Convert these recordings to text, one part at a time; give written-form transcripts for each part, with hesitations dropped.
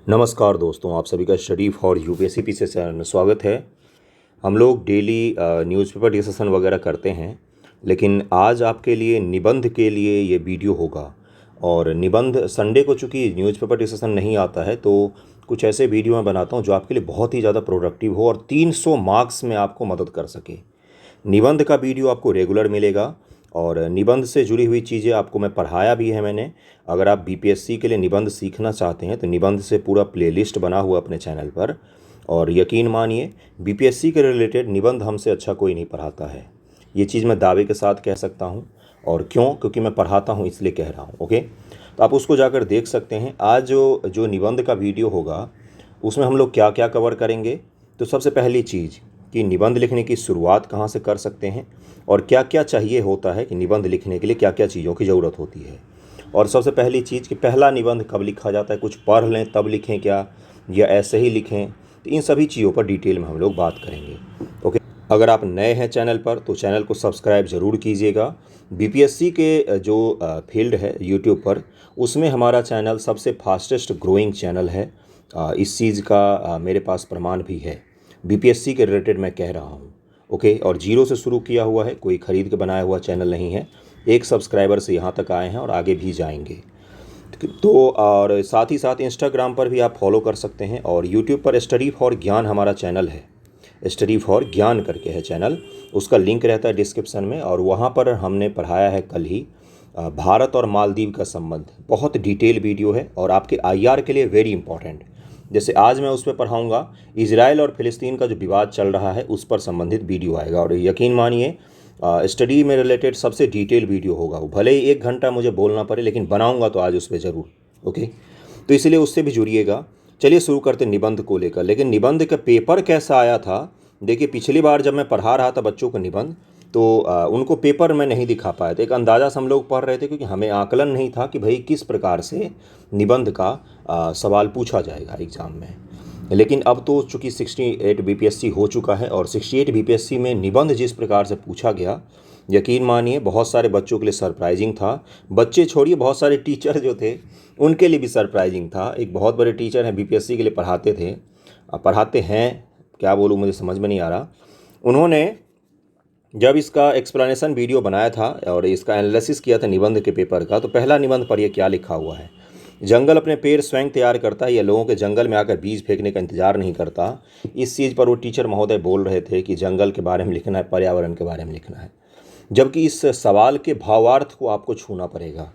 नमस्कार दोस्तों, आप सभी का स्टडी फॉर यूपीएससी पीछे चैनल में स्वागत है। हम लोग डेली न्यूज़पेपर डिस्कशन वगैरह करते हैं, लेकिन आज आपके लिए निबंध के लिए ये वीडियो होगा। और निबंध संडे को चूँकि न्यूज़पेपर डिस्कशन नहीं आता है, तो कुछ ऐसे वीडियो मैं बनाता हूँ जो आपके लिए बहुत ही ज़्यादा प्रोडक्टिव हो और 300 मार्क्स में आपको मदद कर सके। निबंध का वीडियो आपको रेगुलर मिलेगा और निबंध से जुड़ी हुई चीज़ें आपको मैं पढ़ाया भी है मैंने। अगर आप बीपीएससी के लिए निबंध सीखना चाहते हैं तो निबंध से पूरा प्लेलिस्ट बना हुआ अपने चैनल पर। और यकीन मानिए, बीपीएससी के रिलेटेड निबंध हमसे अच्छा कोई नहीं पढ़ाता है। ये चीज़ मैं दावे के साथ कह सकता हूँ। और क्यों? क्योंकि मैं पढ़ाता हूँ इसलिए कह रहा हूँ। ओके, तो आप उसको जाकर देख सकते हैं। आज जो जो निबंध का वीडियो होगा उसमें हम लोग क्या क्या कवर करेंगे। तो सबसे पहली चीज़ कि निबंध लिखने की शुरुआत कहाँ से कर सकते हैं और क्या क्या चाहिए होता है कि निबंध लिखने के लिए क्या क्या चीज़ों की ज़रूरत होती है। और सबसे पहली चीज़ कि पहला निबंध कब लिखा जाता है, कुछ पढ़ लें तब लिखें क्या, या ऐसे ही लिखें। तो इन सभी चीज़ों पर डिटेल में हम लोग बात करेंगे। ओके, अगर आप नए हैं चैनल पर तो चैनल को सब्सक्राइब ज़रूर कीजिएगा। बीपीएससी के जो फील्ड है यूट्यूब पर, उसमें हमारा चैनल सबसे फास्टेस्ट ग्रोइंग चैनल है। इस चीज़ का मेरे पास प्रमाण भी है। बीपीएससी के रिलेटेड मैं कह रहा हूँ। ओके, और जीरो से शुरू किया हुआ है, कोई ख़रीद के बनाया हुआ चैनल नहीं है। एक सब्सक्राइबर से यहाँ तक आए हैं और आगे भी जाएंगे। तो और साथ ही साथ इंस्टाग्राम पर भी आप फॉलो कर सकते हैं और यूट्यूब पर स्टडी फॉर ज्ञान हमारा चैनल है। स्टडी फॉर ज्ञान करके है चैनल, उसका लिंक रहता है डिस्क्रिप्शन में। और वहाँ पर हमने पढ़ाया है कल ही भारत और मालदीव का संबंध। बहुत डिटेल वीडियो है और आपके आईआर के लिए वेरी इंपॉर्टेंट। जैसे आज मैं उस पर पढ़ाऊँगा, इजराइल और फिलिस्तीन का जो विवाद चल रहा है उस पर संबंधित वीडियो आएगा। और यकीन मानिए, स्टडी में रिलेटेड सबसे डिटेल वीडियो होगा वो। भले ही 1 घंटा मुझे बोलना पड़े, लेकिन बनाऊंगा तो आज उस पर ज़रूर। ओके, तो इसलिए उससे भी जुड़िएगा। चलिए शुरू करते निबंध को लेकर। लेकिन निबंध का पेपर कैसा आया था, देखिए पिछली बार जब मैं पढ़ा रहा था बच्चों को निबंध, तो उनको पेपर में नहीं दिखा पाए थे। एक अंदाज़ा से हम लोग पढ़ रहे थे, क्योंकि हमें आकलन नहीं था कि भाई किस प्रकार से निबंध का सवाल पूछा जाएगा एग्ज़ाम में। लेकिन अब तो चूंकि 68 बीपीएससी हो चुका है और 68 बीपीएससी में निबंध जिस प्रकार से पूछा गया, यकीन मानिए बहुत सारे बच्चों के लिए सरप्राइजिंग था। बच्चे छोड़िए, बहुत सारे टीचर जो थे उनके लिए भी सरप्राइजिंग था। एक बहुत बड़े टीचर हैं, बीपीएससी के लिए पढ़ाते थे, पढ़ाते हैं, क्या बोलूँ मुझे समझ में नहीं आ रहा। उन्होंने जब इसका एक्सप्लेनेशन वीडियो बनाया था और इसका एनालिसिस किया था निबंध के पेपर का, तो पहला निबंध पर ये क्या लिखा हुआ है। जंगल अपने पेड़ स्वयं तैयार करता है, या लोगों के जंगल में आकर बीज फेंकने का इंतजार नहीं करता। इस चीज़ पर वो टीचर महोदय बोल रहे थे कि जंगल के बारे में लिखना है, पर्यावरण के बारे में लिखना है। जबकि इस सवाल के भावार्थ को आपको छूना पड़ेगा।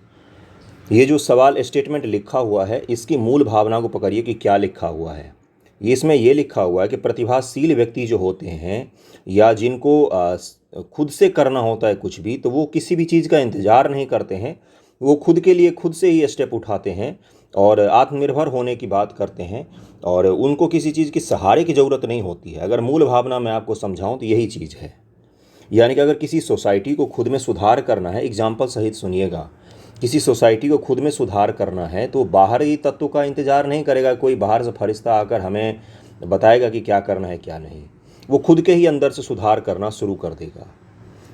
ये जो सवाल स्टेटमेंट लिखा हुआ है, इसकी मूल भावना को पकड़िए कि क्या लिखा हुआ है। इसमें ये लिखा हुआ है कि प्रतिभाशाली व्यक्ति जो होते हैं, या जिनको खुद से करना होता है कुछ भी, तो वो किसी भी चीज़ का इंतज़ार नहीं करते हैं। वो खुद के लिए खुद से ही स्टेप उठाते हैं और आत्मनिर्भर होने की बात करते हैं, और उनको किसी चीज़ की सहारे की ज़रूरत नहीं होती है। अगर मूल भावना मैं आपको समझाऊं तो यही चीज़ है। यानी कि अगर किसी सोसाइटी को खुद में सुधार करना है, एग्जाम्पल सहित सुनिएगा, किसी सोसाइटी को खुद में सुधार करना है तो बाहरी तत्व का इंतज़ार नहीं करेगा। कोई बाहर से फरिश्ता आकर हमें बताएगा कि क्या करना है क्या नहीं। वो खुद के ही अंदर से सुधार करना शुरू कर देगा।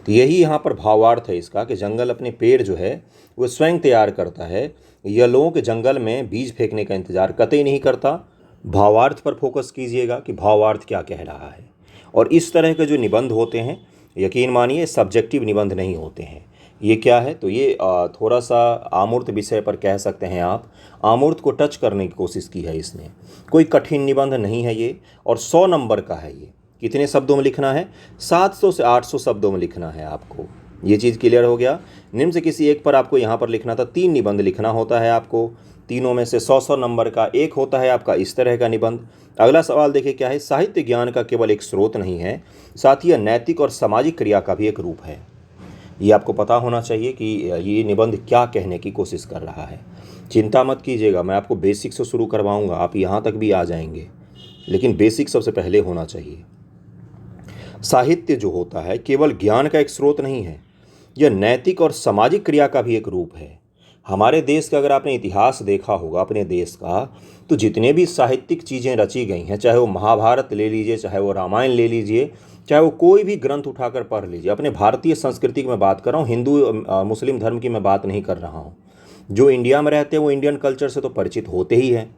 तो यही यहाँ पर भावार्थ है इसका, कि जंगल अपने पेड़ जो है वो स्वयं तैयार करता है, यह लोगों के जंगल में बीज फेंकने का इंतजार कतई नहीं करता। भावार्थ पर फोकस कीजिएगा कि भावार्थ क्या कह रहा है। और इस तरह के जो निबंध होते हैं, यकीन मानिए सब्जेक्टिव निबंध नहीं होते हैं। ये क्या है, तो ये थोड़ा सा आमूर्त विषय पर कह सकते हैं आप। आमूर्त को टच करने की कोशिश की है इसने। कोई कठिन निबंध नहीं है ये, और 100 नंबर का है ये। कितने शब्दों में लिखना है? 700 से 800 शब्दों में लिखना है आपको। ये चीज़ क्लियर हो गया। निम्न से किसी एक पर आपको यहाँ पर लिखना था। 3 निबंध लिखना होता है आपको, तीनों में से 100-100 नंबर का एक होता है आपका इस तरह का निबंध। अगला सवाल देखिए क्या है। साहित्य ज्ञान का केवल एक स्रोत नहीं है, साथ ही यह नैतिक और सामाजिक क्रिया का भी एक रूप है। ये आपको पता होना चाहिए कि ये निबंध क्या कहने की कोशिश कर रहा है। चिंता मत कीजिएगा, मैं आपको बेसिक से शुरू करवाऊंगा, आप यहाँ तक भी आ जाएंगे, लेकिन बेसिक सबसे पहले होना चाहिए। साहित्य जो होता है केवल ज्ञान का एक स्रोत नहीं है, यह नैतिक और सामाजिक क्रिया का भी एक रूप है। हमारे देश का अगर आपने इतिहास देखा होगा अपने देश का, तो जितने भी साहित्यिक चीज़ें रची गई हैं, चाहे वो महाभारत ले लीजिए, चाहे वो रामायण ले लीजिए, चाहे वो कोई भी ग्रंथ उठाकर पढ़ लीजिए। अपने भारतीय संस्कृति की मैं बात कर रहा हूँ, हिंदू मुस्लिम धर्म की मैं बात नहीं कर रहा हूँ। जो इंडिया में रहते हैं वो इंडियन कल्चर से तो परिचित होते ही हैं।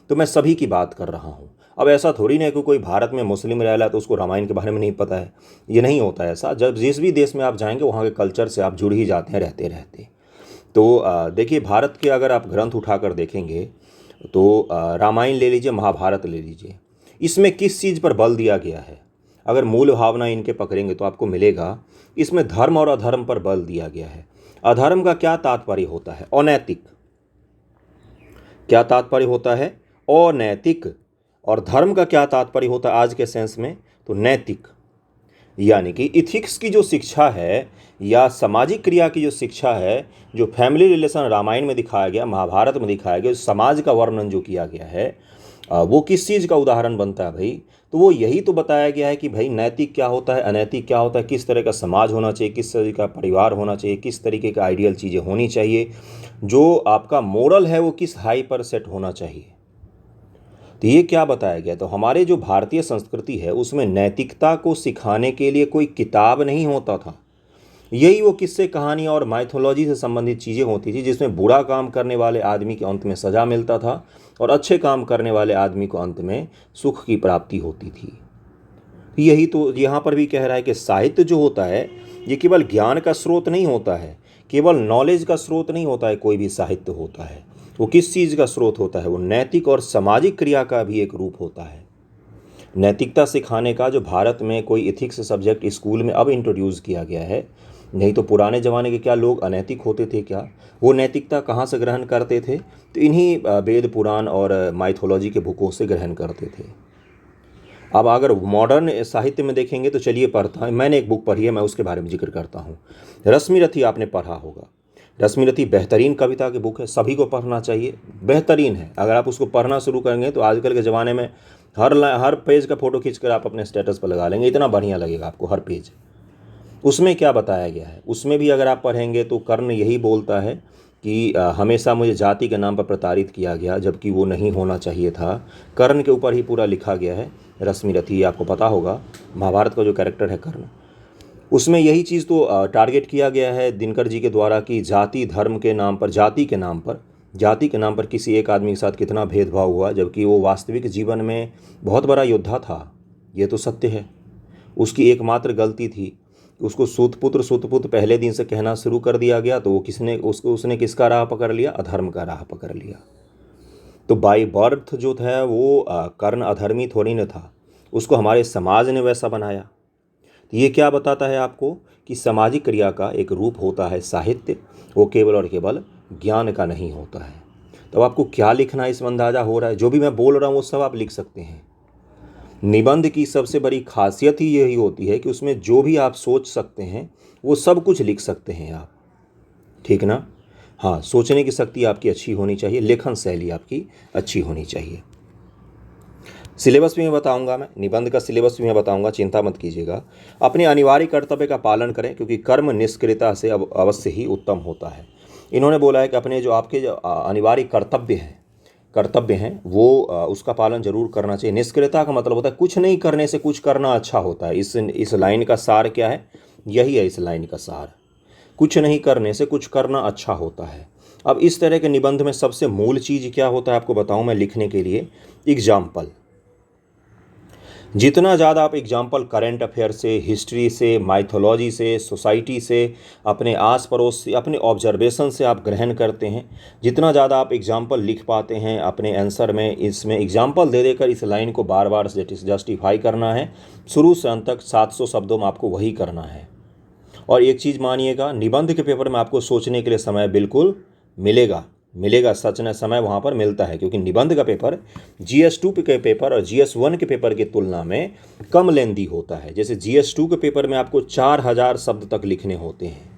तो मैं सभी की बात कर रहा हूँ। अब ऐसा थोड़ी ना कि कोई भारत में मुस्लिम रह रहा है तो उसको रामायण के बारे में नहीं पता है, ये नहीं होता है ऐसा। जब जिस भी देश में आप जाएंगे वहाँ के कल्चर से आप जुड़ ही जाते हैं रहते रहते। तो देखिए, भारत के अगर आप ग्रंथ उठाकर देखेंगे तो रामायण ले लीजिए, महाभारत ले लीजिए, इसमें किस चीज़ पर बल दिया गया है? अगर मूल भावना इनके पकड़ेंगे तो आपको मिलेगा इसमें धर्म और अधर्म पर बल दिया गया है। अधर्म का क्या तात्पर्य होता है? अनैतिक। क्या तात्पर्य होता है? अनैतिक। और धर्म का क्या तात्पर्य होता है आज के सेंस में? तो नैतिक। यानी कि इथिक्स की जो शिक्षा है या सामाजिक क्रिया की जो शिक्षा है, जो फैमिली रिलेशन रामायण में दिखाया गया, महाभारत में दिखाया गया, समाज का वर्णन जो किया गया है, वो किस चीज़ का उदाहरण बनता है भाई? तो वो यही तो बताया गया है कि भाई नैतिक क्या होता है, अनैतिक क्या होता है, किस तरह का समाज होना चाहिए, किस तरह का परिवार होना चाहिए, किस तरीके का आइडियल चीज़ें होनी चाहिए, जो आपका मोरल है वो किस हाई पर सेट होना चाहिए। तो ये क्या बताया गया? तो हमारे जो भारतीय संस्कृति है उसमें नैतिकता को सिखाने के लिए कोई किताब नहीं होता था। यही वो किस्से, कहानी और माइथोलॉजी से संबंधित चीज़ें होती थी जिसमें बुरा काम करने वाले आदमी के अंत में सज़ा मिलता था और अच्छे काम करने वाले आदमी को अंत में सुख की प्राप्ति होती थी। यही तो यहाँ पर भी कह रहा है कि साहित्य जो होता है ये केवल ज्ञान का स्रोत नहीं होता है, केवल नॉलेज का स्रोत नहीं होता है। कोई भी साहित्य होता है वो किस चीज़ का स्रोत होता है? वो नैतिक और सामाजिक क्रिया का भी एक रूप होता है। नैतिकता सिखाने का जो भारत में कोई इथिक्स सब्जेक्ट स्कूल में अब इंट्रोड्यूस किया गया है, नहीं तो पुराने ज़माने के क्या लोग अनैतिक होते थे क्या? वो नैतिकता कहाँ से ग्रहण करते थे? तो इन्हीं वेद पुराण और माइथोलॉजी के बुकों से ग्रहण करते थे। अब अगर मॉडर्न साहित्य में देखेंगे तो चलिए पढ़ता है, मैंने एक बुक पढ़ी है, मैं उसके बारे में जिक्र करता हूँ। रश्मिरथी आपने पढ़ा होगा। रश्मिरथी बेहतरीन कविता की बुक है, सभी को पढ़ना चाहिए, बेहतरीन है। अगर आप उसको पढ़ना शुरू करेंगे तो आजकल के ज़माने में हर पेज का फ़ोटो खींचकर आप अपने स्टेटस पर लगा लेंगे, इतना बढ़िया लगेगा आपको हर पेज। उसमें क्या बताया गया है? उसमें भी अगर आप पढ़ेंगे तो कर्ण यही बोलता है कि हमेशा मुझे जाति के नाम पर प्रताड़ित किया गया, जबकि वो नहीं होना चाहिए था। कर्ण के ऊपर ही पूरा लिखा गया है रश्मिरथी, आपको पता होगा महाभारत का जो कैरेक्टर है कर्ण, उसमें यही चीज़ तो टारगेट किया गया है दिनकर जी के द्वारा कि जाति धर्म के नाम पर, जाति के नाम पर किसी एक आदमी के साथ कितना भेदभाव हुआ, जबकि वो वास्तविक जीवन में बहुत बड़ा योद्धा था। ये तो सत्य है। उसकी एकमात्र गलती थी, उसको सूतपुत्र पहले दिन से कहना शुरू कर दिया गया, तो वो उसने किसका राह पकड़ लिया? अधर्म का राह पकड़ लिया। तो बाय बर्थ जो था वो कर्ण अधर्मी थोड़ी न था, उसको हमारे समाज ने वैसा बनाया। तो ये क्या बताता है आपको कि सामाजिक क्रिया का एक रूप होता है साहित्य, वो केवल और केवल ज्ञान का नहीं होता है। तो आपको क्या लिखना है इसमें अंदाज़ा हो रहा है। जो भी मैं बोल रहा हूँ वो सब आप लिख सकते हैं। निबंध की सबसे बड़ी खासियत ही यही होती है कि उसमें जो भी आप सोच सकते हैं वो सब कुछ लिख सकते हैं आप, ठीक ना? हाँ, सोचने की शक्ति आपकी अच्छी होनी चाहिए, लेखन शैली आपकी अच्छी होनी चाहिए। सिलेबस भी मैं बताऊंगा, मैं निबंध का सिलेबस भी मैं बताऊंगा, चिंता मत कीजिएगा। अपने अनिवार्य कर्तव्य का पालन करें, क्योंकि कर्म निष्क्रियता से अब अवश्य ही उत्तम होता है। इन्होंने बोला है कि अपने जो आपके जो अनिवार्य कर्तव्य हैं वो उसका पालन जरूर करना चाहिए। निष्क्रियता का मतलब होता है कुछ नहीं करने से कुछ करना अच्छा होता है। इस लाइन का सार क्या है? यही है इस लाइन का सार, कुछ नहीं करने से कुछ करना अच्छा होता है। अब इस तरह के निबंध में सबसे मूल चीज़ क्या होता है आपको बताऊं मैं लिखने के लिए? एग्जाम्पल। जितना ज़्यादा आप एग्जाम्पल करेंट अफेयर से, हिस्ट्री से, माइथोलॉजी से, सोसाइटी से, अपने आस पड़ोस से, अपने ऑब्जर्वेशन से आप ग्रहण करते हैं, जितना ज़्यादा आप एग्जाम्पल लिख पाते हैं अपने आंसर में, इसमें एग्जाम्पल दे देकर इस लाइन को बार बार जस्टिफाई करना है। शुरू से अंत तक 700 शब्दों में आपको वही करना है। और एक चीज़ मानिएगा, निबंध के पेपर में आपको सोचने के लिए समय बिल्कुल मिलेगा, सच में समय वहाँ पर मिलता है, क्योंकि निबंध का पेपर GS2 के पेपर और GS1 के पेपर की तुलना में कम लेंदी होता है। जैसे GS2 के पेपर में आपको 4000 शब्द तक लिखने होते हैं,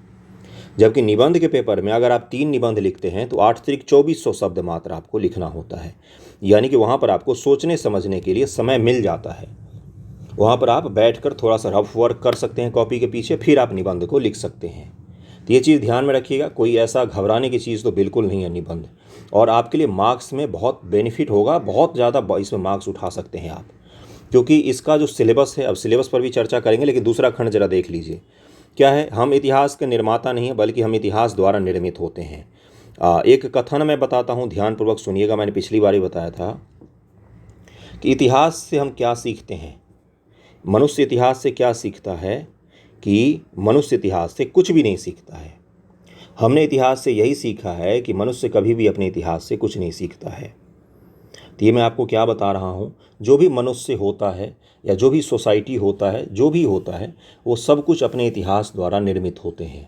जबकि निबंध के पेपर में अगर आप 3 निबंध लिखते हैं तो 8 त्रिक 2400 शब्द मात्र आपको लिखना होता है। यानी कि वहाँ पर आपको सोचने समझने के लिए समय मिल जाता है। वहाँ पर आप बैठकर थोड़ा सा रफ वर्क कर सकते हैं कॉपी के पीछे, फिर आप निबंध को लिख सकते हैं। तो ये चीज़ ध्यान में रखिएगा, कोई ऐसा घबराने की चीज़ तो बिल्कुल नहीं है निबंध। और आपके लिए मार्क्स में बहुत बेनिफिट होगा, बहुत ज़्यादा इसमें मार्क्स उठा सकते हैं आप, क्योंकि इसका जो सिलेबस है, अब सिलेबस पर भी चर्चा करेंगे, लेकिन दूसरा खंड जरा देख लीजिए क्या है। हम इतिहास के निर्माता नहीं हैं, बल्कि हम इतिहास द्वारा निर्मित होते हैं। एक कथन मैं बताता हूँ, ध्यानपूर्वक सुनिएगा। मैंने पिछली बार ही बताया था कि इतिहास से हम क्या सीखते हैं। मनुष्य इतिहास से क्या सीखता है कि मनुष्य इतिहास से कुछ भी नहीं सीखता है। हमने इतिहास से यही सीखा है कि मनुष्य कभी भी अपने इतिहास से कुछ नहीं सीखता है। तो ये मैं आपको क्या बता रहा हूँ, जो भी मनुष्य होता है या जो भी सोसाइटी होता है, जो भी होता है, वो सब कुछ अपने इतिहास द्वारा निर्मित होते हैं।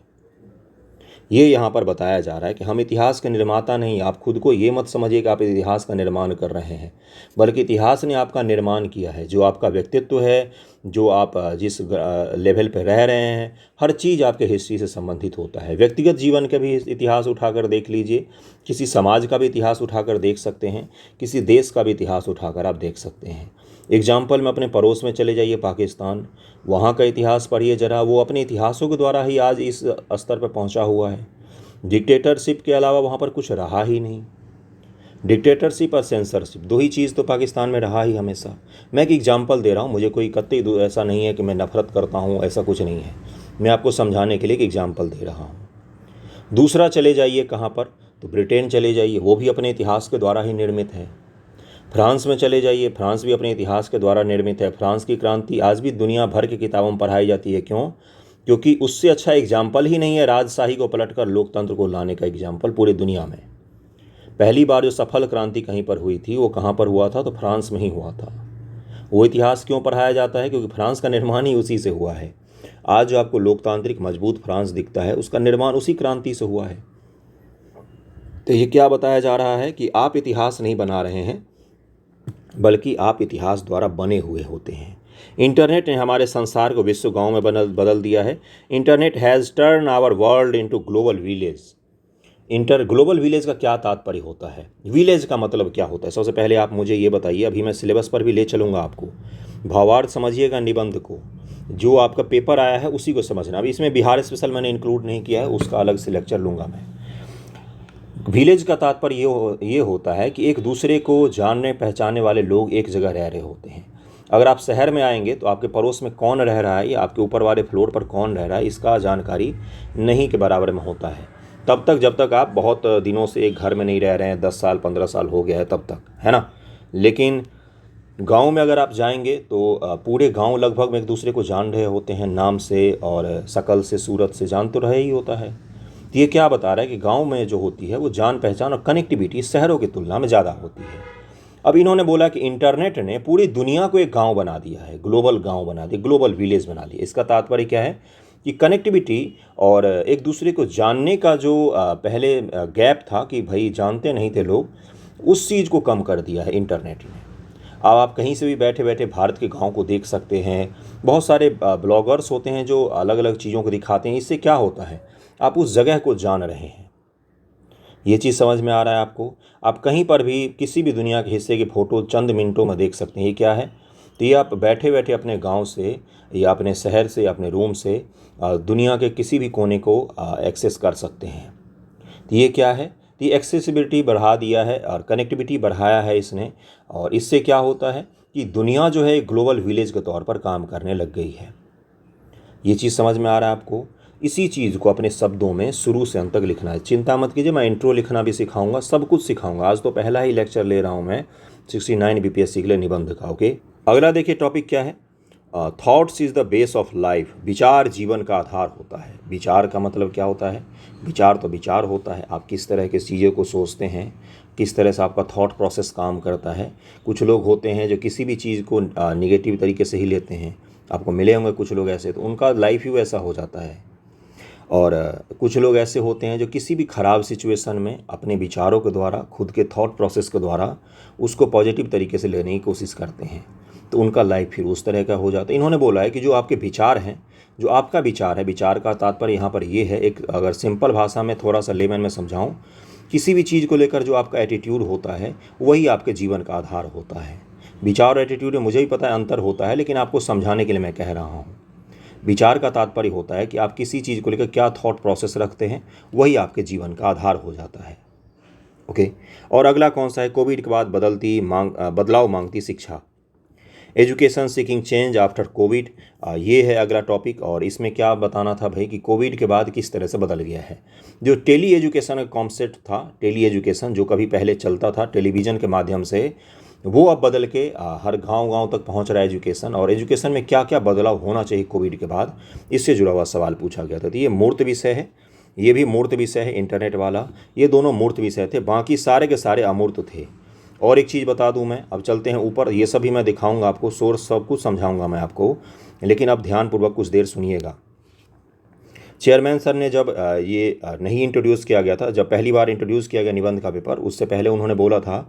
ये यहाँ पर बताया जा रहा है कि हम इतिहास के निर्माता नहीं। आप खुद को ये मत समझिए कि आप इतिहास का निर्माण कर रहे हैं, बल्कि इतिहास ने आपका निर्माण किया है। जो आपका व्यक्तित्व है, जो आप जिस लेवल पर रह रहे हैं, हर चीज़ आपके हिस्ट्री से संबंधित होता है। व्यक्तिगत जीवन का भी इतिहास उठाकर देख लीजिए, किसी समाज का भी इतिहास उठाकर देख सकते हैं, किसी देश का भी इतिहास उठाकर आप देख सकते हैं। एग्जाम्पल में अपने पड़ोस में चले जाइए, पाकिस्तान, वहाँ का इतिहास पढ़िए ज़रा। वो अपने इतिहासों के द्वारा ही आज इस स्तर पर पहुँचा हुआ है। डिक्टेटरशिप के अलावा वहाँ पर कुछ रहा ही नहीं। डिक्टेटरशिप और सेंसरशिप, दो ही चीज़ तो पाकिस्तान में रहा ही हमेशा। मैं एक एग्जाम्पल दे रहा हूँ, मुझे कोई कतई ऐसा नहीं है कि मैं नफरत करता हूँ, ऐसा कुछ नहीं है। मैं आपको समझाने के लिए एक एग्जाम्पल दे रहा हूँ। दूसरा चले जाइए कहाँ पर, तो ब्रिटेन चले जाइए, वो भी अपने इतिहास के द्वारा ही निर्मित है। फ्रांस में चले जाइए, फ्रांस भी अपने इतिहास के द्वारा निर्मित है। फ्रांस की क्रांति आज भी दुनिया भर की किताबों में पढ़ाई जाती है। क्यों? क्योंकि उससे अच्छा एग्जाम्पल ही नहीं है राजशाही को पलटकर लोकतंत्र को लाने का एग्जाम्पल पूरी दुनिया में। पहली बार जो सफल क्रांति कहीं पर हुई थी, वो कहाँ पर हुआ था? तो फ्रांस में ही हुआ था। वो इतिहास क्यों पढ़ाया जाता है? क्योंकि फ्रांस का निर्माण ही उसी से हुआ है। आज जो आपको लोकतांत्रिक मजबूत फ्रांस दिखता है, उसका निर्माण उसी क्रांति से हुआ है। तो ये क्या बताया जा रहा है कि आप इतिहास नहीं बना रहे हैं, बल्कि आप इतिहास द्वारा बने हुए होते हैं। इंटरनेट ने हमारे संसार को विश्व गांव में बदल दिया है। Internet has turn our world into global village. Global village का क्या तात्पर्य होता है? विलेज का मतलब क्या होता है? सबसे पहले आप मुझे ये बताइए, अभी मैं सिलेबस पर भी ले चलूँगा आपको। भावार्थ समझिएगा, निबंध को, जो आपका पेपर आया है उसी को समझना। अभी इसमें बिहार स्पेशल मैंने इंक्लूड नहीं किया है, उसका अलग से लेक्चर लूँगा मैं। विलेज का तात्पर्य ये होता है कि एक दूसरे को जानने पहचानने वाले लोग एक जगह रह रहे होते हैं। अगर आप शहर में आएंगे तो आपके पड़ोस में कौन रह रहा है या आपके ऊपर वाले फ्लोर पर कौन रह रहा है, इसका जानकारी नहीं के बराबर में होता है। तब तक जब तक आप बहुत दिनों से एक घर में नहीं रह रहे हैं, 10 साल 15 साल हो गया है तब तक, है ना। लेकिन गांव में अगर आप जाएंगे तो पूरे गांव लगभग में एक दूसरे को जान रहे होते हैं, नाम से और शक्ल से, सूरत से जान तो रहे ही होता है। तो ये क्या बता रहा है कि गांव में जो होती है वो जान पहचान और कनेक्टिविटी शहरों की तुलना में ज़्यादा होती है। अब इन्होंने बोला कि इंटरनेट ने पूरी दुनिया को एक गांव बना दिया है, ग्लोबल गांव बना दिया, ग्लोबल विलेज बना दिया। इसका तात्पर्य क्या है कि कनेक्टिविटी और एक दूसरे को जानने का जो पहले गैप था कि भाई जानते नहीं थे लोग, उस चीज़ को कम कर दिया है इंटरनेट ने। अब आप कहीं से भी बैठे बैठे भारत के गांव को देख सकते हैं। बहुत सारे ब्लॉगर्स होते हैं जो अलग अलग चीज़ों को दिखाते हैं। इससे क्या होता है, आप उस जगह को जान रहे हैं। ये चीज़ समझ में आ रहा है आपको? आप कहीं पर भी किसी भी दुनिया के हिस्से की फ़ोटो चंद मिनटों में देख सकते हैं। ये क्या है? तो ये आप बैठे बैठे अपने गांव से या अपने शहर से, अपने रूम से दुनिया के किसी भी कोने को एक्सेस कर सकते हैं। तो ये क्या है? तो ये एक्सेसिबिलिटी बढ़ा दिया है और कनेक्टिविटी बढ़ाया है इसने। और इससे क्या होता है कि दुनिया जो है ग्लोबल विलेज के तौर पर काम करने लग गई है। ये चीज़ समझ में आ रहा है आपको? इसी चीज़ को अपने शब्दों में शुरू से अंत तक लिखना है। चिंता मत कीजिए, मैं इंट्रो लिखना भी सिखाऊंगा, सब कुछ सिखाऊंगा। आज तो पहला ही लेक्चर ले रहा हूँ मैं 69 बीपीएससी के लिए निबंध का। ओके, अगला देखिए टॉपिक क्या है। Thoughts is the base of life. विचार जीवन का आधार होता है। विचार का मतलब क्या होता है? विचार तो विचार होता है, आप किस तरह की चीज़ों को सोचते हैं, किस तरह से आपका थॉट प्रोसेस काम करता है। कुछ लोग होते हैं जो किसी भी चीज़ को निगेटिव तरीके से ही लेते हैं, आपको मिले होंगे कुछ लोग ऐसे, तो उनका लाइफ ही वैसा हो जाता है। और कुछ लोग ऐसे होते हैं जो किसी भी ख़राब सिचुएशन में अपने विचारों के द्वारा, खुद के थॉट प्रोसेस के द्वारा उसको पॉजिटिव तरीके से लेने की कोशिश करते हैं, तो उनका लाइफ फिर उस तरह का हो जाता है। इन्होंने बोला है कि जो आपके विचार हैं, जो आपका विचार है, विचार का तात्पर्य यहाँ पर ये है, एक अगर सिंपल भाषा में थोड़ा सा लेमन में समझाऊँ, किसी भी चीज़ को लेकर जो आपका एटीट्यूड होता है वही आपके जीवन का आधार होता है। विचार और एटीट्यूड में मुझे भी पता है अंतर होता है, लेकिन आपको समझाने के लिए मैं कह रहा हूँ। विचार का तात्पर्य होता है कि आप किसी चीज़ को लेकर क्या थॉट प्रोसेस रखते हैं, वही आपके जीवन का आधार हो जाता है। ओके, और अगला कौन सा है? कोविड के बाद बदलाव मांगती शिक्षा। Education seeking change after Covid, ये है अगला टॉपिक। और इसमें क्या बताना था भाई कि कोविड के बाद किस तरह से बदल गया है। जो टेली एजुकेशन का कॉन्सेप्ट था, टेली एजुकेशन जो कभी पहले चलता था टेलीविज़न के माध्यम से, वो अब बदल के हर गांव-गांव तक पहुंच रहा है एजुकेशन, और एजुकेशन में क्या-क्या बदलाव होना चाहिए कोविड के बाद, इससे जुड़ा हुआ सवाल पूछा गया था। तो ये मूर्त विषय है, ये भी मूर्त विषय है, इंटरनेट वाला, ये दोनों मूर्त विषय थे, बाकी सारे के सारे अमूर्त थे। और एक चीज़ बता दूं मैं, अब चलते हैं ऊपर, ये सभी मैं दिखाऊंगा आपको, सोर्स सब कुछ समझाऊंगा मैं आपको, लेकिन अब ध्यानपूर्वक कुछ देर सुनिएगा। चेयरमैन सर ने जब ये नहीं इंट्रोड्यूस किया गया था, जब पहली बार इंट्रोड्यूस किया गया निबंध का पेपर, उससे पहले उन्होंने बोला था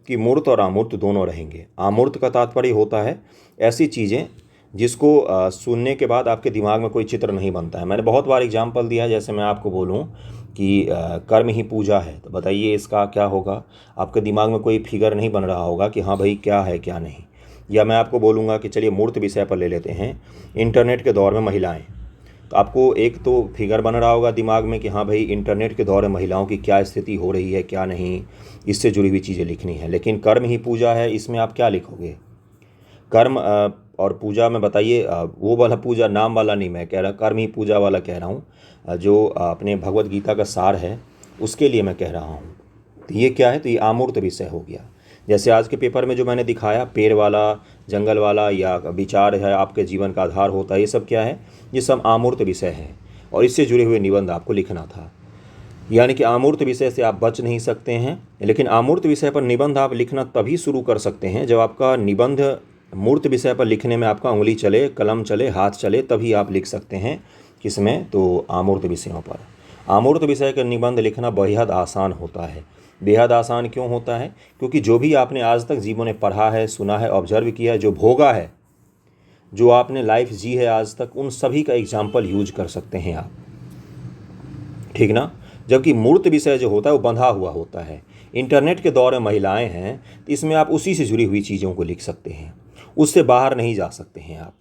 कि मूर्त और अमूर्त दोनों रहेंगे। अमूर्त का तात्पर्य होता है ऐसी चीज़ें जिसको सुनने के बाद आपके दिमाग में कोई चित्र नहीं बनता है। मैंने बहुत बार एग्जाम्पल दिया है, जैसे मैं आपको बोलूँ कि कर्म ही पूजा है, तो बताइए इसका क्या होगा, आपके दिमाग में कोई फिगर नहीं बन रहा होगा कि हाँ भाई क्या है क्या नहीं। या मैं आपको बोलूँगा कि चलिए मूर्त विषय पर ले लेते हैं, इंटरनेट के दौर में महिलाएँ, तो आपको एक तो फिगर बन रहा होगा दिमाग में कि हाँ भाई इंटरनेट के दौर में महिलाओं की क्या स्थिति हो रही है क्या नहीं, इससे जुड़ी हुई चीज़ें लिखनी है। लेकिन कर्म ही पूजा है, इसमें आप क्या लिखोगे? कर्म और पूजा में बताइए, वो वाला पूजा नाम वाला नहीं मैं कह रहा, कर्म ही पूजा वाला कह रहा हूँ, जो अपने भगवत गीता का सार है उसके लिए मैं कह रहा हूँ। तो ये क्या है? तो ये अमूर्त विषय हो गया। जैसे आज के पेपर में जो मैंने दिखाया, पेड़ वाला, जंगल वाला, या विचार है आपके जीवन का आधार होता है, ये सब क्या है? ये सब अमूर्त विषय है, और इससे जुड़े हुए निबंध आपको लिखना था। यानी कि अमूर्त विषय से आप बच नहीं सकते हैं, लेकिन अमूर्त विषय पर निबंध आप लिखना तभी शुरू कर सकते हैं जब आपका निबंध मूर्त विषय पर लिखने में आपका उंगली चले, कलम चले, हाथ चले, तभी आप लिख सकते हैं। किसमें? तो अमूर्त विषयों पर। अमूर्त विषय का निबंध लिखना बेहद आसान होता है। बेहद आसान क्यों होता है? क्योंकि जो भी आपने आज तक जीवन में पढ़ा है, सुना है, ऑब्जर्व किया है, जो भोगा है, जो आपने लाइफ जी है आज तक, उन सभी का एग्जाम्पल यूज कर सकते हैं आप, ठीक ना। जबकि मूर्त विषय जो होता है वो बंधा हुआ होता है। इंटरनेट के दौर में महिलाएं हैं, तो इसमें आप उसी से जुड़ी हुई चीज़ों को लिख सकते हैं, उससे बाहर नहीं जा सकते हैं आप।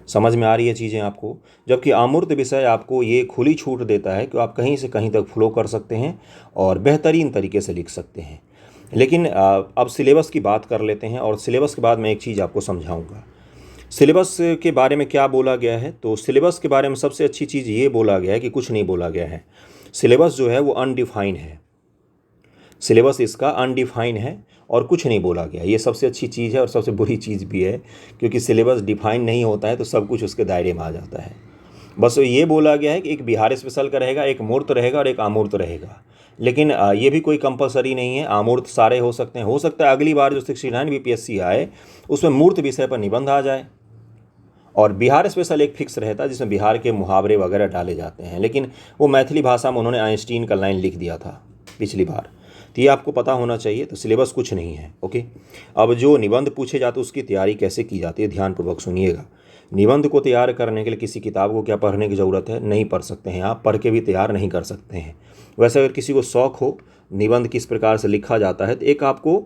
समझ में आ रही है चीज़ें आपको? जबकि अमूर्त विषय आपको ये खुली छूट देता है कि आप कहीं से कहीं तक फ्लो कर सकते हैं और बेहतरीन तरीके से लिख सकते हैं। लेकिन अब सिलेबस की बात कर लेते हैं, और सिलेबस के बाद मैं एक चीज़ आपको समझाऊंगा। सिलेबस के बारे में क्या बोला गया है? तो सिलेबस के बारे में सबसे अच्छी चीज़ ये बोला गया है कि कुछ नहीं बोला गया है। सिलेबस जो है वो अनडिफाइन है, सिलेबस इसका अनडिफाइन है और कुछ नहीं बोला गया। ये सबसे अच्छी चीज़ है और सबसे बुरी चीज़ भी है, क्योंकि सिलेबस डिफाइन नहीं होता है तो सब कुछ उसके दायरे में आ जाता है। बस ये बोला गया है कि एक बिहार स्पेशल का रहेगा, एक मूर्त रहेगा और एक अमूर्त रहेगा। लेकिन ये भी कोई कंपलसरी नहीं है, अमूर्त सारे हो सकते हैं। हो सकता है अगली बार जो 69 बीपीएससी आए उसमें मूर्त विषय पर निबंध आ जाए, और बिहार स्पेशल एक फिक्स रहता है जिसमें बिहार के मुहावरे वगैरह डाले जाते हैं। लेकिन वो मैथिली भाषा में उन्होंने आइंस्टीन का लाइन लिख दिया था पिछली बार, तो ये आपको पता होना चाहिए। तो सिलेबस कुछ नहीं है, ओके। अब जो निबंध पूछे जाते हैं उसकी तैयारी कैसे की जाती है, ध्यानपूर्वक सुनिएगा। निबंध को तैयार करने के लिए किसी किताब को क्या पढ़ने की ज़रूरत है? नहीं पढ़ सकते हैं आप, पढ़ के भी तैयार नहीं कर सकते हैं। वैसे अगर किसी को शौक़ हो निबंध किस प्रकार से लिखा जाता है, तो एक आपको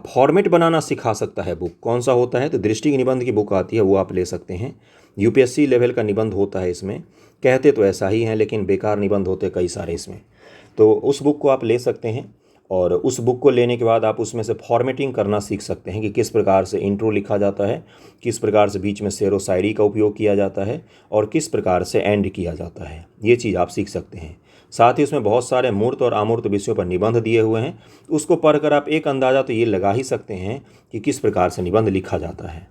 फॉर्मेट बनाना सिखा सकता है बुक। कौन सा होता है? तो दृष्टि निबंध की बुक आती है, वो आप ले सकते हैं। यूपीएससी लेवल का निबंध होता है इसमें, कहते तो ऐसा ही है लेकिन बेकार निबंध होते कई सारे इसमें। तो उस बुक को आप ले सकते हैं, और उस बुक को लेने के बाद आप उसमें से फॉर्मेटिंग करना सीख सकते हैं कि किस प्रकार से इंट्रो लिखा जाता है, किस प्रकार से बीच में शेरो शायरी का उपयोग किया जाता है, और किस प्रकार से एंड किया जाता है। ये चीज़ आप सीख सकते हैं। साथ ही उसमें बहुत सारे मूर्त और अमूर्त विषयों पर निबंध दिए हुए हैं, उसको पढ़कर आप एक अंदाज़ा तो ये लगा ही सकते हैं कि किस प्रकार से निबंध लिखा जाता है।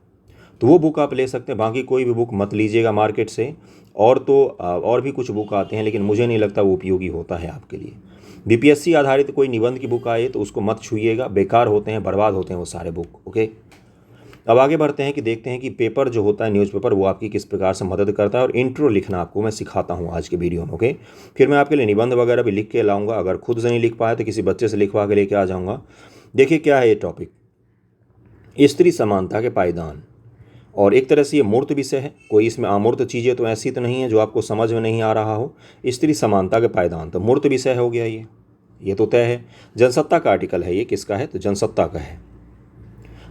तो वो बुक आप ले सकते हैं, बाकी कोई भी बुक मत लीजिएगा मार्केट से। और तो और भी कुछ बुक आते हैं, लेकिन मुझे नहीं लगता वो उपयोगी होता है आपके लिए। बीपीएससी आधारित कोई निबंध की बुक आए तो उसको मत छूइएगा, बेकार होते हैं, बर्बाद होते हैं वो सारे बुक, ओके। अब आगे बढ़ते हैं कि देखते हैं कि पेपर जो होता है, न्यूज़पेपर, वो आपकी किस प्रकार से मदद करता है, और इंट्रो लिखना आपको मैं सिखाता हूँ आज के वीडियो में, ओके। फिर मैं आपके लिए निबंध वगैरह भी लिख के लाऊंगा, अगर खुद से नहीं लिख पाए तो किसी बच्चे से लिखवा के लेके आ जाऊँगा। देखिए क्या है ये टॉपिक, स्त्री समानता के पायदान। और एक तरह से ये मूर्त विषय है, कोई इसमें अमूर्त चीज़ें तो ऐसी तो नहीं है जो आपको समझ में नहीं आ रहा हो। स्त्री समानता के पायदान तो मूर्त विषय हो गया, ये तो तय है। जनसत्ता का आर्टिकल है, ये किसका है? तो जनसत्ता का है।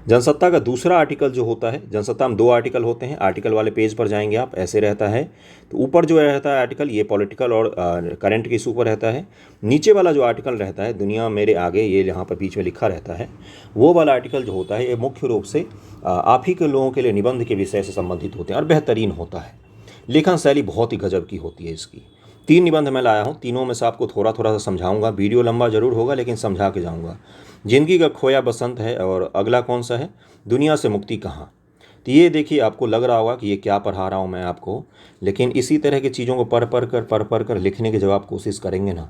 जनसत्ता का दूसरा आर्टिकल जो होता है, जनसत्ता में 2 आर्टिकल होते हैं, आर्टिकल वाले पेज पर जाएंगे आप, ऐसे रहता है। तो ऊपर जो रहता है आर्टिकल, ये पॉलिटिकल और करंट के इशू पर रहता है। नीचे वाला जो आर्टिकल रहता है, दुनिया मेरे आगे, ये यहाँ पर बीच में लिखा रहता है, वो वाला आर्टिकल जो होता है ये मुख्य रूप से आप ही के लोगों के लिए निबंध के विषय से संबंधित होते हैं और बेहतरीन होता है। लेखन शैली बहुत ही गजब की होती है इसकी। 3 निबंध मैं लाया हूँ, तीनों में से आपको थोड़ा थोड़ा सा समझाऊंगा। वीडियो लंबा जरूर होगा लेकिन समझा के जाऊंगा। जिंदगी का खोया बसंत है, और अगला कौन सा है, दुनिया से मुक्ति कहाँ। तो ये देखिए, आपको लग रहा होगा कि ये क्या पढ़ा रहा हूँ मैं आपको, लेकिन इसी तरह की चीज़ों को पढ़ कर लिखने की जब आप कोशिश करेंगे ना,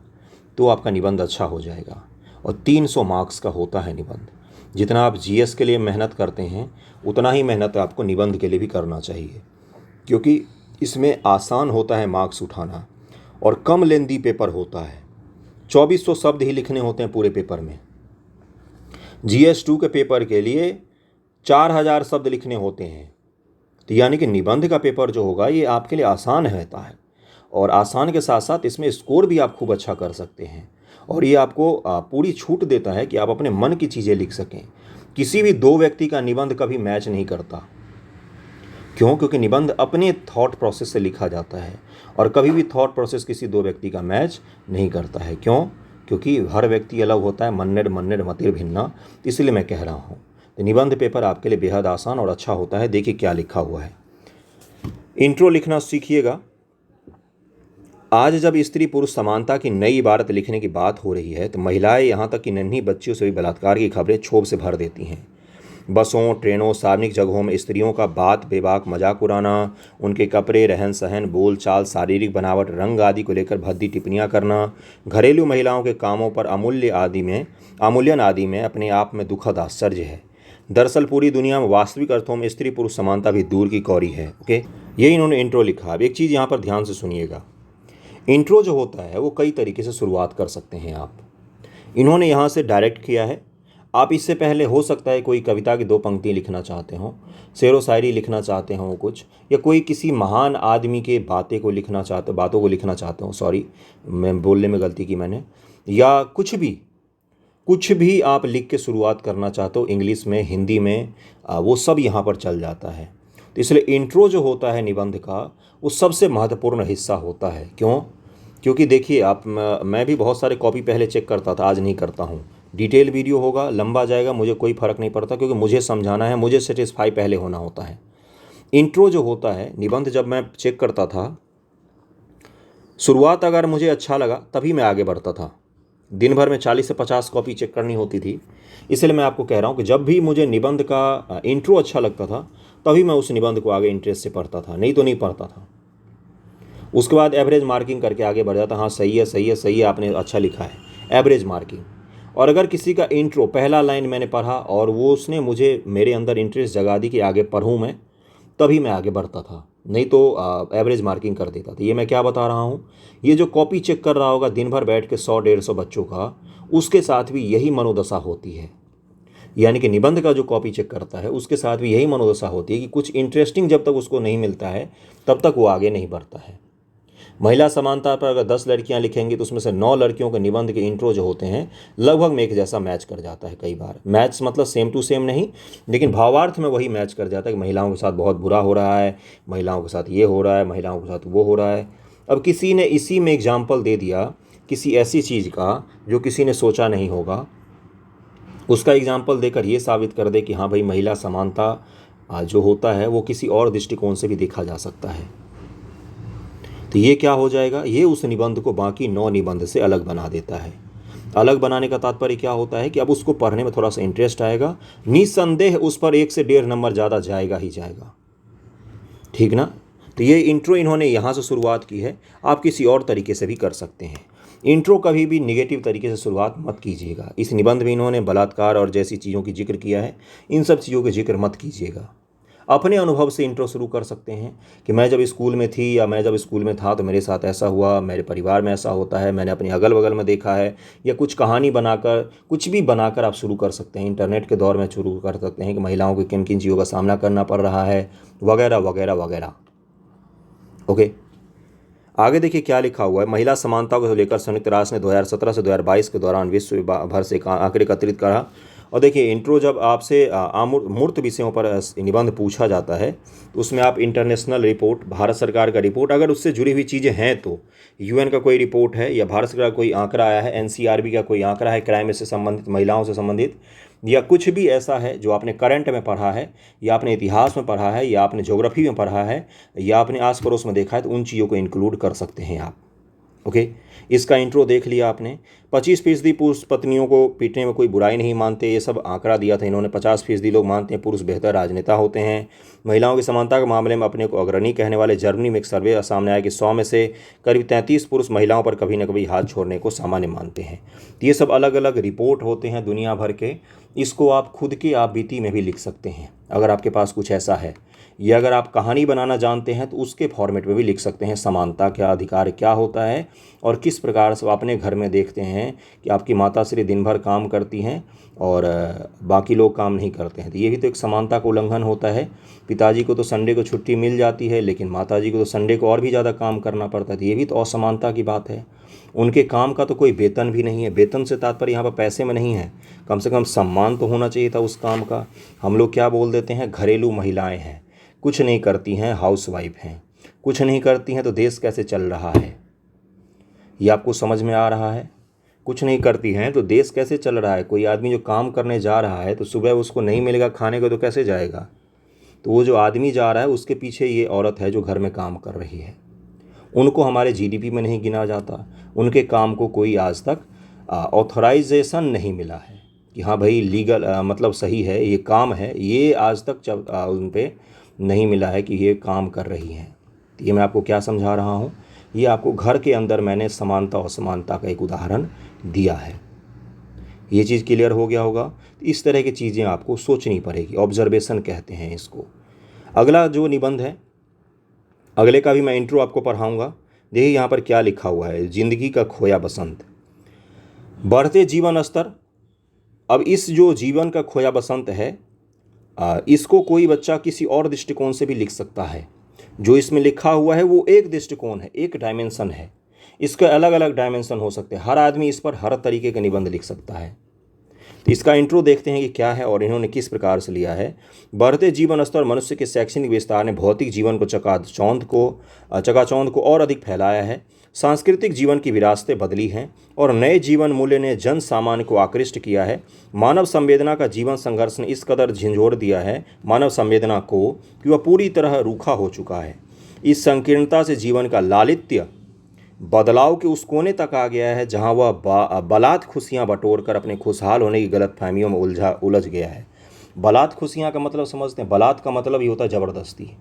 तो आपका निबंध अच्छा हो जाएगा। और 300 मार्क्स का होता है निबंध। जितना आप जीएस के लिए मेहनत करते हैं, उतना ही मेहनत आपको निबंध के लिए भी करना चाहिए, क्योंकि इसमें आसान होता है मार्क्स उठाना, और कम लेंदी पेपर होता है। 2400 शब्द ही लिखने होते हैं पूरे पेपर में। GS2 के पेपर के लिए 4000 शब्द लिखने होते हैं। तो यानी कि निबंध का पेपर जो होगा ये आपके लिए आसान रहता है, और आसान के साथ साथ इसमें स्कोर भी आप खूब अच्छा कर सकते हैं। और ये आपको पूरी छूट देता है कि आप अपने मन की चीज़ें लिख सकें। किसी भी दो व्यक्ति का निबंध कभी मैच नहीं करता। क्यों? क्योंकि निबंध अपने थॉट प्रोसेस से लिखा जाता है, और कभी भी थॉट प्रोसेस किसी दो व्यक्ति का मैच नहीं करता है। क्यों? क्योंकि हर व्यक्ति अलग होता है, मन्नेर मन्नेर मतिर भिन्ना। इसलिए मैं कह रहा हूँ तो निबंध पेपर आपके लिए बेहद आसान और अच्छा होता है। देखिए क्या लिखा हुआ है। इंट्रो लिखना सीखिएगा। आज जब स्त्री पुरुष समानता की नई इबारत लिखने की बात हो रही है, तो महिलाएं यहाँ तक कि नन्ही बच्चियों से भी बलात्कार की खबरें क्षोभ से भर देती हैं। बसों, ट्रेनों, सार्वजनिक जगहों में स्त्रियों का बात बेबाक मजाक उड़ाना, उनके कपड़े, रहन सहन, बोल चाल, शारीरिक बनावट, रंग आदि को लेकर भद्दी टिप्पणियां करना, घरेलू महिलाओं के कामों पर अमूल्यन आदि में अपने आप में दुखद आश्चर्य है। दरअसल पूरी दुनिया में वास्तविक अर्थों में स्त्री पुरुष समानता भी दूर की कौरी है। ओके, ये इन्होंने इंट्रो लिखा। अब एक चीज़ यहाँ पर ध्यान से सुनिएगा। इंट्रो जो होता है वो कई तरीके से शुरुआत कर सकते हैं आप। इन्होंने यहाँ से डायरेक्ट किया है। आप इससे पहले हो सकता है कोई कविता की 2 पंक्ति लिखना चाहते हो, शेरो शायरी लिखना चाहते हो कुछ, या कोई किसी महान आदमी के बातों को लिखना चाहते हो। सॉरी, मैं बोलने में गलती की मैंने। या कुछ भी आप लिख के शुरुआत करना चाहते हो, इंग्लिश में, हिंदी में, वो सब यहाँ पर चल जाता है। तो इसलिए इंट्रो जो होता है निबंध का, वो सबसे महत्वपूर्ण हिस्सा होता है। क्यों? क्योंकि देखिए मैं भी बहुत सारे कॉपी पहले चेक करता था, आज नहीं करता हूँ। डिटेल वीडियो होगा, लंबा जाएगा, मुझे कोई फ़र्क नहीं पड़ता, क्योंकि मुझे समझाना है, मुझे सेटिस्फाई पहले होना होता है। इंट्रो जो होता है निबंध, जब मैं चेक करता था, शुरुआत अगर मुझे अच्छा लगा तभी मैं आगे बढ़ता था। दिन भर में 40 से 50 कॉपी चेक करनी होती थी। इसलिए मैं आपको कह रहा हूँ कि जब भी मुझे निबंध का इंट्रो अच्छा लगता था, तभी मैं उस निबंध को आगे इंटरेस्ट से पढ़ता था, नहीं तो नहीं पढ़ता था। उसके बाद एवरेज मार्किंग करके आगे बढ़ जाता, हाँ सही है सही है सही है, आपने अच्छा लिखा है, एवरेज मार्किंग। और अगर किसी का इंट्रो पहला लाइन मैंने पढ़ा और वो उसने मुझे मेरे अंदर इंटरेस्ट जगा दी कि आगे पढ़ूँ मैं, तभी मैं आगे बढ़ता था, नहीं तो एवरेज मार्किंग कर देता था। ये मैं क्या बता रहा हूँ, ये जो कॉपी चेक कर रहा होगा दिन भर बैठ के 100-150 बच्चों का, उसके साथ भी यही मनोदशा होती है। यानी कि निबंध का जो कॉपी चेक करता है उसके साथ भी यही मनोदशा होती है कि कुछ इंटरेस्टिंग जब तक उसको नहीं मिलता है तब तक वो आगे नहीं बढ़ता है। महिला समानता पर अगर 10 लड़कियां लिखेंगी तो उसमें से 9 लड़कियों के निबंध के इंट्रो जो होते हैं लगभग में एक जैसा मैच कर जाता है। कई बार मैच मतलब सेम टू सेम नहीं, लेकिन भावार्थ में वही मैच कर जाता है कि महिलाओं के साथ बहुत बुरा हो रहा है, महिलाओं के साथ ये हो रहा है, महिलाओं के साथ वो हो रहा है। अब किसी ने इसी में एग्जाम्पल दे दिया किसी ऐसी चीज़ का जो किसी ने सोचा नहीं होगा, उसका एग्जाम्पल देकर ये साबित कर दे कि हाँ भाई, महिला समानता जो होता है वो किसी और दृष्टिकोण से भी देखा जा सकता है। तो ये क्या हो जाएगा, ये उस निबंध को बाकी 9 निबंध से अलग बना देता है। अलग बनाने का तात्पर्य क्या होता है कि अब उसको पढ़ने में थोड़ा सा इंटरेस्ट आएगा, निस्संदेह उस पर 1 से 1.5 नंबर ज़्यादा जाएगा ही जाएगा। ठीक ना? तो ये इंट्रो इन्होंने यहाँ से शुरुआत की है, आप किसी और तरीके से भी कर सकते हैं। इंट्रो कभी भी निगेटिव तरीके से शुरुआत मत कीजिएगा। इस निबंध में इन्होंने बलात्कार और जैसी चीज़ों की जिक्र किया है, इन सब चीज़ों का जिक्र मत कीजिएगा। अपने अनुभव से इंट्रो शुरू कर सकते हैं कि मैं जब स्कूल में थी या मैं जब स्कूल में था तो मेरे साथ ऐसा हुआ, मेरे परिवार में ऐसा होता है, मैंने अपने अगल बगल में देखा है, या कुछ कहानी बनाकर, कुछ भी बनाकर आप शुरू कर सकते हैं। इंटरनेट के दौर में शुरू कर सकते हैं कि महिलाओं को किन किन चीज़ों का सामना करना पड़ रहा है, वगैरह वगैरह वगैरह। ओके, आगे देखिए क्या लिखा हुआ है। महिला समानता को लेकर संयुक्त राष्ट्र ने 2017 से 2022 के दौरान विश्व भर से आंकड़े एकत्रित करा। और देखिए इंट्रो जब आपसे मूर्त विषयों पर निबंध पूछा जाता है तो उसमें आप इंटरनेशनल रिपोर्ट, भारत सरकार का रिपोर्ट, अगर उससे जुड़ी हुई चीज़ें हैं तो यूएन का कोई रिपोर्ट है, या भारत सरकार का कोई आंकड़ा आया है, एनसीआरबी का कोई आंकड़ा है क्राइम से संबंधित, महिलाओं से संबंधित, या कुछ भी ऐसा है जो आपने करंट में पढ़ा है, या आपने इतिहास में पढ़ा है, या आपने ज्योग्राफी में पढ़ा है, या आपने आस पड़ोस में देखा है, तो उन चीज़ों को इंक्लूड कर सकते हैं आप। ओके, इसका इंट्रो देख लिया आपने। 25% पुरुष पत्नियों को पीटने में कोई बुराई नहीं मानते, ये सब आंकड़ा दिया था इन्होंने। 50% लोग मानते हैं पुरुष बेहतर राजनेता होते हैं। महिलाओं की समानता के मामले में अपने को अग्रणी कहने वाले जर्मनी में एक सर्वे सामने आया कि 100 में से करीब 33 पुरुष महिलाओं पर कभी न कभी हाथ छोड़ने को सामान्य मानते हैं। ये सब अलग अलग रिपोर्ट होते हैं दुनिया भर के। इसको आप खुद की आप बीती में भी लिख सकते हैं अगर आपके पास कुछ ऐसा है, या अगर आप कहानी बनाना जानते हैं तो उसके फॉर्मेट में भी लिख सकते हैं। समानता क्या, अधिकार क्या होता है, और किस प्रकार से अपने घर में देखते हैं कि आपकी माताश्री दिन भर काम करती हैं और बाकी लोग काम नहीं करते हैं, तो ये भी तो एक समानता का उल्लंघन होता है। पिताजी को तो संडे को छुट्टी मिल जाती है, लेकिन माताजी को तो संडे को और भी ज़्यादा काम करना पड़ता है, तो ये भी तो असमानता की बात है। उनके काम का तो कोई वेतन भी नहीं है। वेतन से तात्पर्य यहाँ पर पैसे में नहीं है, कम से कम सम्मान तो होना चाहिए था उस काम का। हम लोग क्या बोल देते हैं, घरेलू महिलाएं हैं, कुछ नहीं करती हैं, हाउसवाइफ हैं, कुछ नहीं करती हैं, तो देश कैसे चल रहा है, ये आपको समझ में आ रहा है? कुछ नहीं करती हैं तो देश कैसे चल रहा है? कोई आदमी जो काम करने जा रहा है तो सुबह उसको नहीं मिलेगा खाने को तो कैसे जाएगा? तो वो जो आदमी जा रहा है उसके पीछे ये औरत है जो घर में काम कर रही है। उनको हमारे जीडीपी में नहीं गिना जाता। उनके काम को कोई आज तक ऑथराइजेशन नहीं मिला है कि हाँ भाई लीगल मतलब सही है, ये काम है, ये आज तक उन पर नहीं मिला है कि ये काम कर रही हैं। तो ये मैं आपको क्या समझा रहा हूँ, ये आपको घर के अंदर मैंने समानता और असमानता का एक उदाहरण दिया है। ये चीज़ क्लियर हो गया होगा। तो इस तरह की चीज़ें आपको सोचनी पड़ेगी, ऑब्जर्वेशन कहते हैं इसको। अगला जो निबंध है, अगले का भी मैं इंट्रो आपको पढ़ाऊँगा। देखिए यहाँ पर क्या लिखा हुआ है, जिंदगी का खोया बसंत। बढ़ते जीवन स्तर। अब इस जो जीवन का खोया बसंत है, इसको कोई बच्चा किसी और दृष्टिकोण से भी लिख सकता है। जो इसमें लिखा हुआ है वो एक दृष्टिकोण है, एक डायमेंशन है। इसके अलग अलग डायमेंशन हो सकते हैं। हर आदमी इस पर हर तरीके का निबंध लिख सकता है। तो इसका इंट्रो देखते हैं कि क्या है और इन्होंने किस प्रकार से लिया है। बढ़ते जीवन स्तर मनुष्य के शैक्षणिक विस्तार ने भौतिक जीवन को चकाचौंध को और अधिक फैलाया है। सांस्कृतिक जीवन की विरासतें बदली हैं और नए जीवन मूल्य ने जन सामान्य को आकृष्ट किया है। मानव संवेदना का जीवन संघर्ष ने इस कदर झिंझोर दिया है मानव संवेदना को कि वह पूरी तरह रूखा हो चुका है। इस संकीर्णता से जीवन का लालित्य बदलाव के उस कोने तक आ गया है जहां वह बलात् खुशियां बटोर कर अपने खुशहाल होने की गलतफहमियों में उलझ गया है। बलात् खुशियां का मतलब समझते हैं? बलात् का मतलब ये होता है ज़बरदस्ती।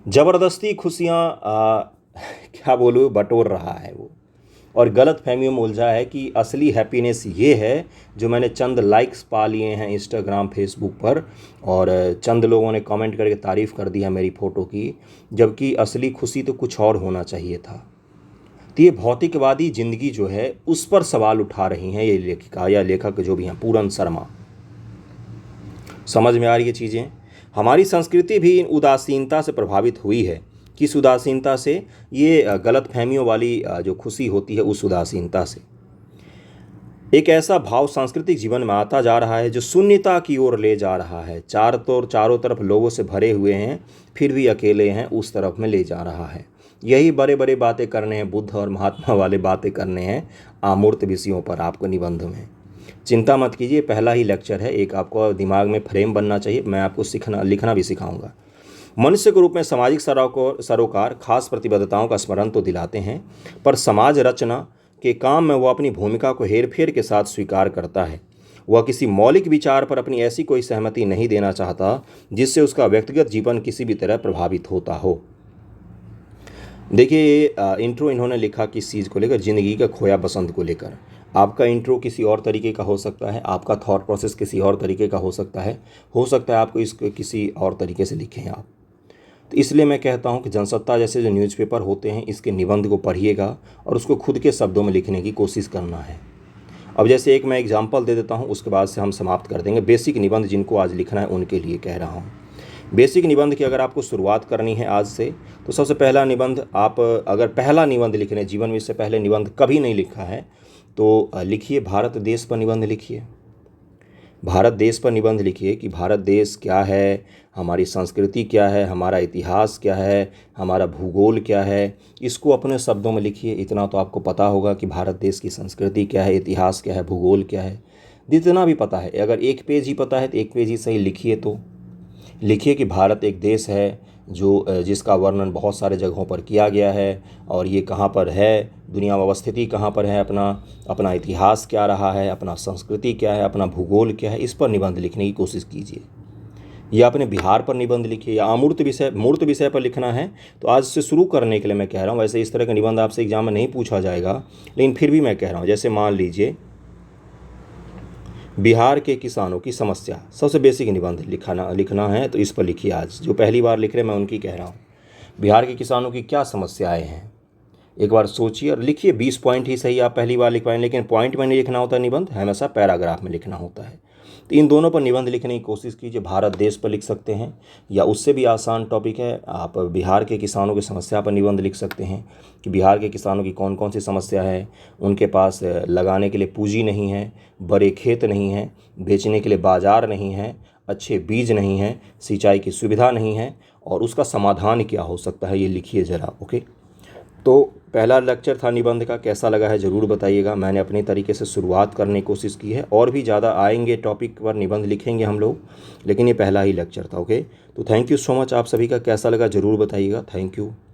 ज़बरदस्ती खुशियां क्या बोलूँ, बटोर रहा है वो, और गलत फहमियों में उलझा है कि असली हैप्पीनेस ये है जो मैंने चंद लाइक्स पा लिए हैं इंस्टाग्राम फेसबुक पर, और चंद लोगों ने कमेंट करके तारीफ़ कर दी है मेरी फ़ोटो की, जबकि असली खुशी तो कुछ और होना चाहिए था। तो ये भौतिकवादी ज़िंदगी जो है उस पर सवाल उठा रही हैं ये लेखिका या लेखक जो भी हैं, पूरन शर्मा। समझ में आ रही है चीज़ें? हमारी संस्कृति भी इन उदासीनता से प्रभावित हुई है। किस उदासीनता से? ये गलत फहमियों वाली जो खुशी होती है उस उदासीनता से। एक ऐसा भाव सांस्कृतिक जीवन में आता जा रहा है जो शून्यता की ओर ले जा रहा है। चारों तरफ लोगों से भरे हुए हैं, फिर भी अकेले हैं, उस तरफ में ले जा रहा है। यही बड़े बड़े बातें करने हैं, बुद्ध और महात्मा वाले बातें करने हैं अमूर्त विषयों पर आपको निबंध में। चिंता मत कीजिए, पहला ही लेक्चर है, एक आपको दिमाग में फ्रेम बनना चाहिए। मैं आपको लिखना भी सिखाऊंगा। मनुष्य के रूप में सामाजिक सरोकार खास प्रतिबद्धताओं का स्मरण तो दिलाते हैं, पर समाज रचना के काम में वह अपनी भूमिका को हेरफेर के साथ स्वीकार करता है। वह किसी मौलिक विचार पर अपनी ऐसी कोई सहमति नहीं देना चाहता जिससे उसका व्यक्तिगत जीवन किसी भी तरह प्रभावित होता हो। देखिए ये इंट्रो इन्होंने लिखा किस चीज़ को लेकर, ज़िंदगी का खोया बसंत को लेकर। आपका इंट्रो किसी और तरीके का हो सकता है, आपका थॉट प्रोसेस किसी और तरीके का हो सकता है आपको इसको किसी और तरीके से लिखें आप। तो इसलिए मैं कहता हूं कि जनसत्ता जैसे जो न्यूज़पेपर होते हैं इसके निबंध को पढ़िएगा और उसको खुद के शब्दों में लिखने की कोशिश करना है। अब जैसे एक मैं एग्जाम्पल दे देता हूँ, उसके बाद से हम समाप्त कर देंगे। बेसिक निबंध जिनको आज लिखना है उनके लिए कह रहा हूँ। बेसिक निबंध की अगर आपको शुरुआत करनी है आज से, तो सबसे पहला निबंध आप अगर पहला निबंध लिखने, जीवन में इससे पहले निबंध कभी नहीं लिखा है तो लिखिए भारत देश पर निबंध लिखिए। भारत देश पर निबंध लिखिए कि भारत देश क्या है, हमारी संस्कृति क्या है, हमारा इतिहास क्या है, हमारा भूगोल क्या है, इसको अपने शब्दों में लिखिए। इतना तो आपको पता होगा कि भारत देश की संस्कृति क्या है, इतिहास क्या है, भूगोल क्या है, जितना भी पता है। अगर एक पेज ही पता है तो एक पेज ही सही लिखिए। तो लिखिए कि भारत एक देश है जिसका वर्णन बहुत सारे जगहों पर किया गया है, और ये कहाँ पर है, दुनिया में अवस्थिति कहाँ पर है, अपना इतिहास क्या रहा है, अपना संस्कृति क्या है, अपना भूगोल क्या है, इस पर निबंध लिखने की कोशिश कीजिए। या अपने बिहार पर निबंध लिखिए, या मूर्त विषय पर लिखना है तो आज से शुरू करने के लिए मैं कह रहा हूँ। वैसे इस तरह का निबंध आपसे एग्जाम में नहीं पूछा जाएगा, लेकिन फिर भी मैं कह रहा हूँ, जैसे मान लीजिए बिहार के किसानों की समस्या, सबसे बेसिक निबंध लिखना है तो इस पर लिखिए। आज जो पहली बार लिख रहे हैं मैं उनकी कह रहा हूँ, बिहार के किसानों की क्या समस्याएं हैं, एक बार सोचिए और लिखिए। 20 पॉइंट ही सही आप पहली बार लिख पाएंगे, लेकिन पॉइंट में नहीं लिखना होता, निबंध हमेशा पैराग्राफ में लिखना होता है। तो इन दोनों पर निबंध लिखने की कोशिश कीजिए। भारत देश पर लिख सकते हैं, या उससे भी आसान टॉपिक है, आप बिहार के किसानों की समस्या पर निबंध लिख सकते हैं कि बिहार के किसानों की कौन कौन सी समस्या है। उनके पास लगाने के लिए पूंजी नहीं है, बड़े खेत नहीं हैं, बेचने के लिए बाज़ार नहीं है, अच्छे बीज नहीं हैं, सिंचाई की सुविधा नहीं है, और उसका समाधान क्या हो सकता है, ये लिखिए ज़रा। ओके, तो पहला लेक्चर था निबंध का, कैसा लगा है ज़रूर बताइएगा। मैंने अपने तरीके से शुरुआत करने की कोशिश की है, और भी ज़्यादा आएंगे टॉपिक पर निबंध लिखेंगे हम लोग, लेकिन ये पहला ही लेक्चर था। ओके, तो थैंक यू सो मच। आप सभी का कैसा लगा ज़रूर बताइएगा। Thank you.